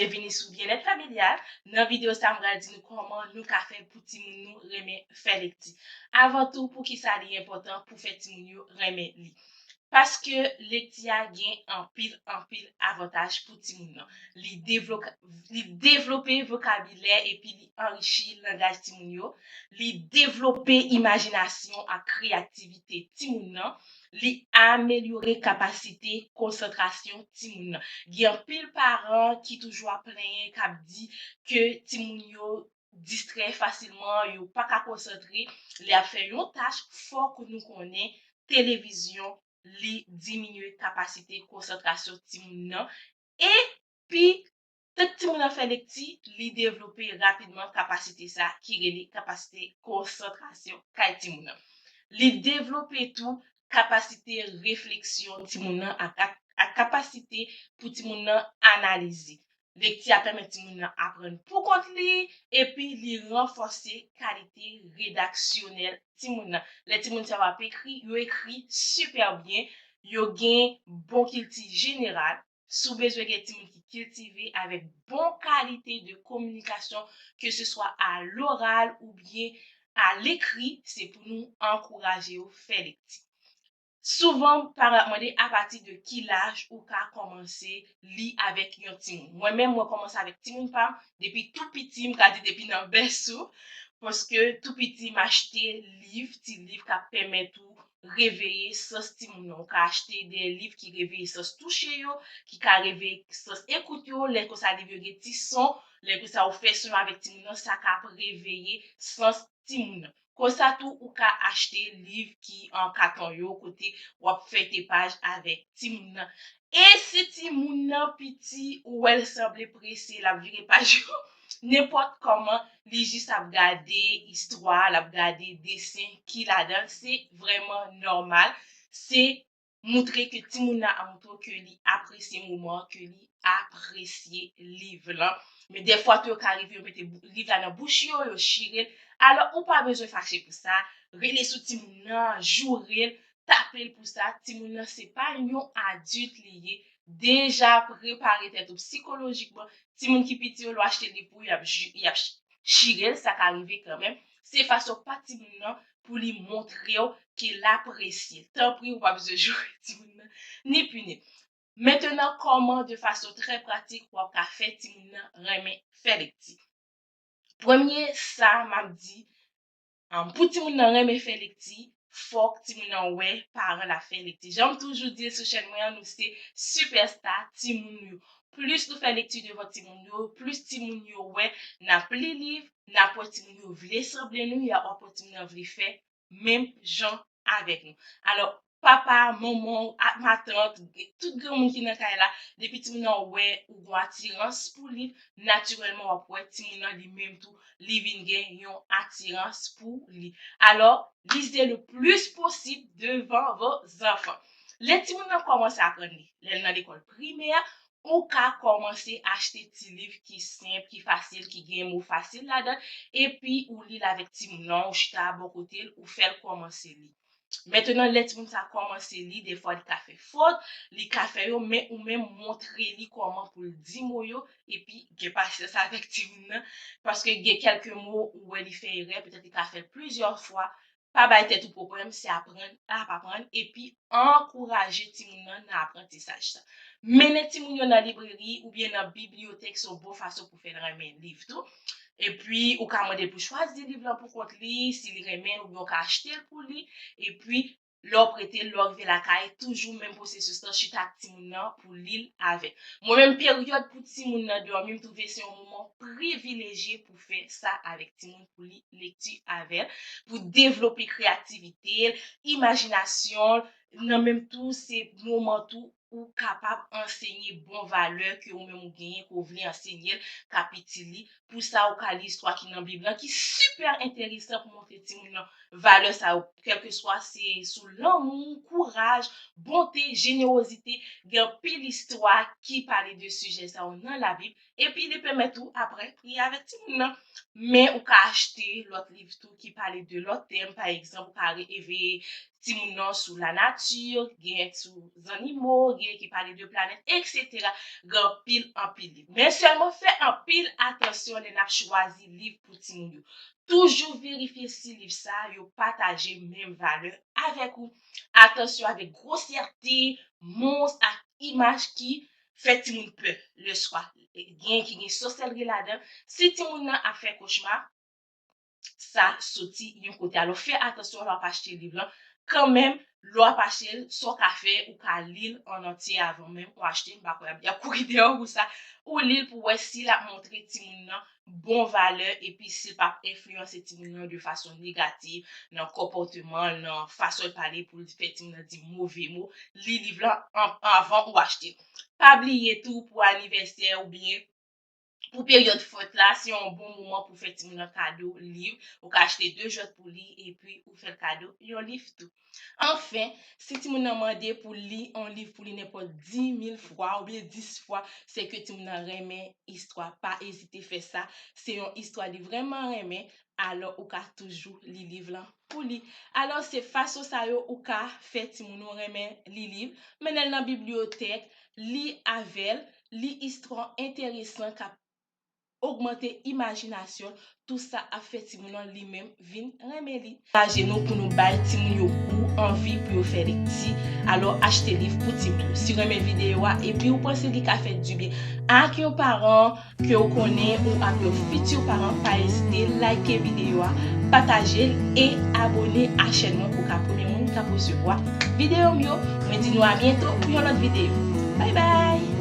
bienvenue sur Bien-être familial. Dans la vidéo, ça me dit comment nous ka faire pour ti moun nous remet faire lecture. Avant tout, pour qui ça est important pour faire ti moun yo remet li. Parce que lecture a gain en pile avantage pour ti moun nan. Li développer vocabulaire et puis li enrichir langage ti moun yo. Li développer imagination et créativité ti moun nan. Li améliorer capacité concentration ti moun nan. Gen pile parents qui toujours plein k'ap dit que ti moun yo distrait facilement, yo pas ka concentrer, li a fait yon tâche faut que nous connaît télévision li diminuer capacité concentration ti moun nan et puis tant ti moun nan fait lecture li développer rapidement capacité ça qui relè capacité concentration kay ti moun nan. Li développer tout capacité réflexion ti moun nan à capacité pour ti moun nan analyser. Lecture a permet ti moun nan apprendre pour compte li et puis li renforcer qualité rédactionnelle ti moun nan. Les ti moun sa va écrit, yo écrit super bien, yo gen bon culture générale. Sous besoin gen ti moun qui cultivé avec bon qualité de communication que ce soit à l'oral ou bien à l'écrit, c'est pour nous encourager au faire lecture. Souvent, parents demander à partir de quel âge ou ka commencer li avec yon ti moun. Moi-même, moi commence avec ti moun femme depuis tout petit, m'ka dit depuis nan berceau parce que tout petit m'acheter ti livre qui permet tout réveiller sens ti moun. On ka acheter des livres qui réveillent sens toucher yo, qui ka réveiller sens écoute yo, les ko ça livre gen ti son, les ko ça ou fait son avec ti moun, ça ka réveiller sens ti moun. Comme ça tout ou ka acheter livre qui en carton yo côté ou fait tes pages avec ti moun nan. Et si ti moun nan petit ou elle semble pressé la virer page yo, n'importe comment li juste à regarder histoire, la regarder dessin qui là-dedans, c'est vraiment normal. C'est montrer que ti moun nan a montré que li apprécie moment, que li apprécie livre là. Mais des fois tu ka arriver mettre livre là dans bouche yo chirel. Alors, ou pas besoin de fâcher pour ça. Relé sous ti moun nan, jouer, taper pour ça. Ti moun nan, c'est pas yon adulte lié. Déjà préparé tête psychologiquement. Ti moun qui petit ou acheter des pour y a chirel, ça arrive quand même. C'est façon pas ti moun nan pour lui montrer qu'il apprécie. Tant pis ou pas besoin de jouer ti moun nan, ni puni. Maintenant, comment de façon très pratique pour ka faire ti moun nan remet faire lecture. Premier, ça m'a dit, pour ti moun nan reme faire lecture, faut que ti moun nan ouais parent la faire lecture. J'aime toujours dire sur chaîne moi nous c'est superstar ti moun yo. Plus nous fait lecture devant ti moun yo, plus ti moun yo ouais n'a pli livre, n'a pas ti moun yo vle sembler nous, y a pas ti moun nan vle faire même gens avec nous. Alors papa, maman, ma tante, tout grand monde qui nan kay la, depuis ti moun nan ouais ou gon attirance pour livre, naturellement après ti moun nan li même tout li vin gen yon attirance pour li. Alors, lisez le plus possible devant vos enfants. Les ti moun nan commence à apprendre li, dans l'école primaire, ou ka commencer à acheter ti livre qui simple, qui facile, qui gen mot facile là-dedans, et puis ou li avec ti moun nan, ou chita bon côté, ou faire commencer li. Maintenant, les ti moun ça commence li, des fois, li ka fait faute, li ka fait yo, mais ou même montrer li comment pour le dire mot yo, et puis, ge passe ça avec ti moun nan, parce que ge quelques mots où elle fait erreur, peut-être qu'il a fait plusieurs fois, pas bay tête ou problème, c'est apprendre, et puis, encourager ti moun nan dans apprentissage ça. Mener ti moun yo dans librairie, ou bien dans bibliothèque, son bon façon pour faire un livre tout. Et puis, ou ka mande pour choisir livre pour compte li, si li remen ou bien ka acheter pour lui. Et puis, l'or prêter, l'or ve la caille, toujours même processus là, chita ti moun nan pour l'île avec. Moi-même, période pour ti moun nan dormir, me trouver c'est un moment privilégié pour faire ça avec ti moun pour li lecture avec, pour développer créativité, imagination, nan même tout, c'est moment tout ou capable enseigner bon valeur que ou même ou gagner qu'on veut enseigner capitili pour ça ou ka l'histoire qui dans Bible qui super intéressant pour montrer ti moun nan valeur ça, quel que soit, c'est sous l'amour, courage, bonté, générosité, gen pile histoire qui parle de sujet ça dans la Bible. Et puis, il permet tout après, prier avec tout le monde. Mais ou ka acheter l'autre livre tout qui parle de l'autre thème, par exemple, par éveiller ti moun nan sous la nature, gen sous animaux, gen qui parle de planète, etc. Gen pile en pile. Mais seulement fait en pile attention les n'a choisi livre pour ti moun yo. Toujours vérifier si livre ça yo partager même valeur avec vous. Attention avec grossièreté, monstre ak image qui fait ti moun peur le soir. Gen qui gen sorcellerie là-dedans. Si ti moun nan a fait cauchemar, ça sorti yon côté. Alors fais attention à pas acheter livre là. Quand même, l'on pas acheter son café ou ka lire en entier avant même pour acheter ba quoi. Il y a courir dehors ou ça ou lire pour voir si la montrer ti moun nan bon valeur et puis s'il pas influencer ti moun nan de façon négative dans comportement, dans façon de parler pour faire ti moun nan di mauvais mot, li livre là avant ou acheter. Pas oublier tout pour anniversaire ou bien pour période fête là, c'est un bon moment pour faire un cadeau, livre, ou acheter 2 jours pour lire et puis ou faire cadeau, un livre tout. Enfin, si tu m'as demandé pour lire un livre pour lire n'importe 10 000 fois ou bien 10 fois, c'est que tu m'as aimé histoire, pas hésiter à faire ça. C'est une histoire de vraiment aimer, alors ou ka toujours lire livre là pour lire. Alors c'est façon ça yo ou ka fait ti moun aimer lire livre, menel dans bibliothèque, lire avec, lire histoire intéressant ka augmenter imagination, tout ça a fait ti moun nan lui-même vin reme li. Partager nous pour nous bay ti moun yo ou envie pour faire des petits. Alors achetez livre pour ti moun. Si vous aimez vidéo et puis vous pensez qu'il a fait du bien à vos parents que vous connaissez ou à vos futurs parents, pas hésiter liker vidéo, partager et abonner à la chaîne pour que premier monde ka recevoir vidéo mieux. Moi dis nous à bientôt pour une autre vidéo. Bye bye.